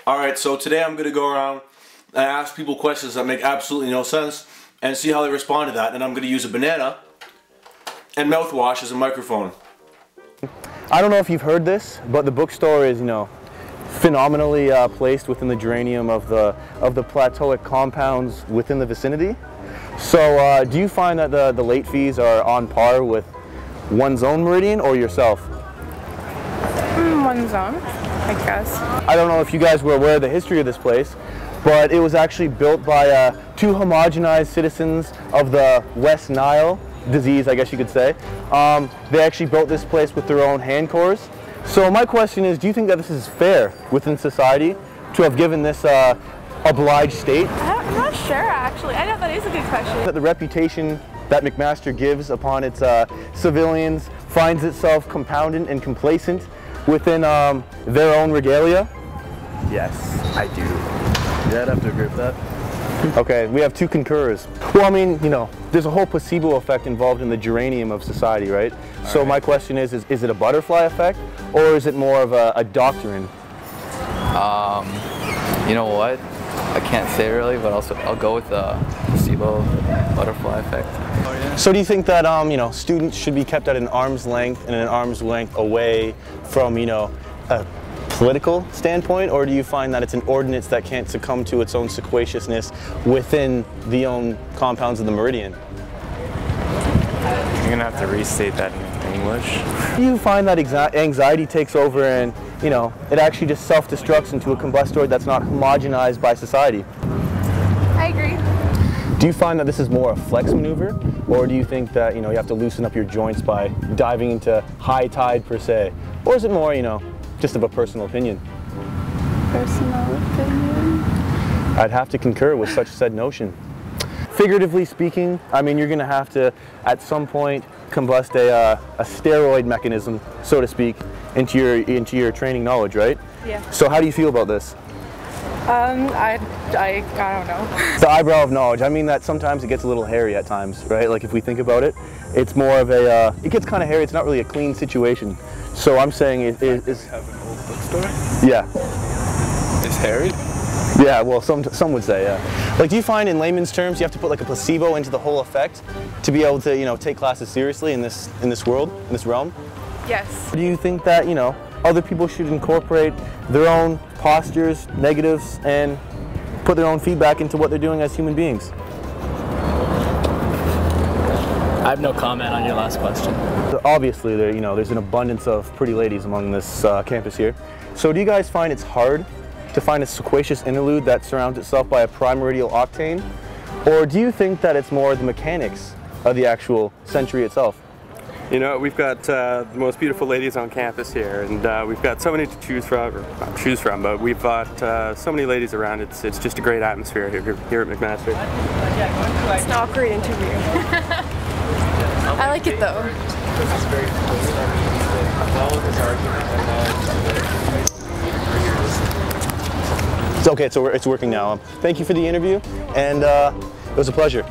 Alright, so today I'm going to go around and ask people questions that make absolutely no sense and see how they respond to that. And I'm going to use a banana and mouthwash as a microphone. I don't know if you've heard this, but the bookstore is, phenomenally placed within the geranium of the plateauic compounds within the vicinity. So do you find that the late fees are on par with one's own meridian or yourself? One's own, I guess. I don't know if you guys were aware of the history of this place, but it was actually built by two homogenized citizens of the West Nile disease, I guess you could say. They actually built this place with their own hand cores. So my question is, do you think that this is fair within society to have given this obliged state? I'm not sure, actually. I know that is a good question. That the reputation that McMaster gives upon its civilians finds itself compounded and complacent within their own regalia? Yes, I do. Yeah, I'd have to agree with that. Okay, we have two concurs. Well, I mean, there's a whole placebo effect involved in the geranium of society, right? So my question is it a butterfly effect, or is it more of a doctrine? You know what? I can't say really, but I'll go with the placebo butterfly effect. So do you think that students should be kept at an arm's length and an arm's length away from a political standpoint, or do you find that it's an ordinance that can't succumb to its own sequaciousness within the own compounds of the meridian? You're gonna have to restate that in English. Do you find that anxiety takes over and it actually just self-destructs into a combustoid that's not homogenized by society? I agree. Do you find that this is more a flex maneuver, or do you think that you have to loosen up your joints by diving into high tide per se, or is it more just of a personal opinion? Personal opinion? I'd have to concur with such said notion. Figuratively speaking, I mean, you're going to have to, at some point, combust a steroid mechanism, so to speak, into your training knowledge, right? Yeah. So how do you feel about this? I don't know. The eyebrow of knowledge. I mean that sometimes it gets a little hairy at times, right? Like if we think about it, it's more of a, it gets kind of hairy. It's not really a clean situation. So I'm saying it is. Have an old bookstore? Yeah. It's hairy? Yeah, well, some would say, yeah. Like, do you find in layman's terms you have to put like a placebo into the whole effect to be able to, take classes seriously in this world, in this realm? Yes. Do you think that, other people should incorporate their own postures, negatives, and put their own feedback into what they're doing as human beings? I have no comment on your last question. Obviously, there's an abundance of pretty ladies among this campus here. So do you guys find it's hard to find a sequacious interlude that surrounds itself by a primordial octane? Or do you think that it's more the mechanics of the actual century itself? We've got the most beautiful ladies on campus here, and we've got so many to choose from, or not choose from, but we've got so many ladies around. It's just a great atmosphere here at McMaster. It's an awkward interview. I like it though. It's okay, so it's working now. Thank you for the interview, and it was a pleasure.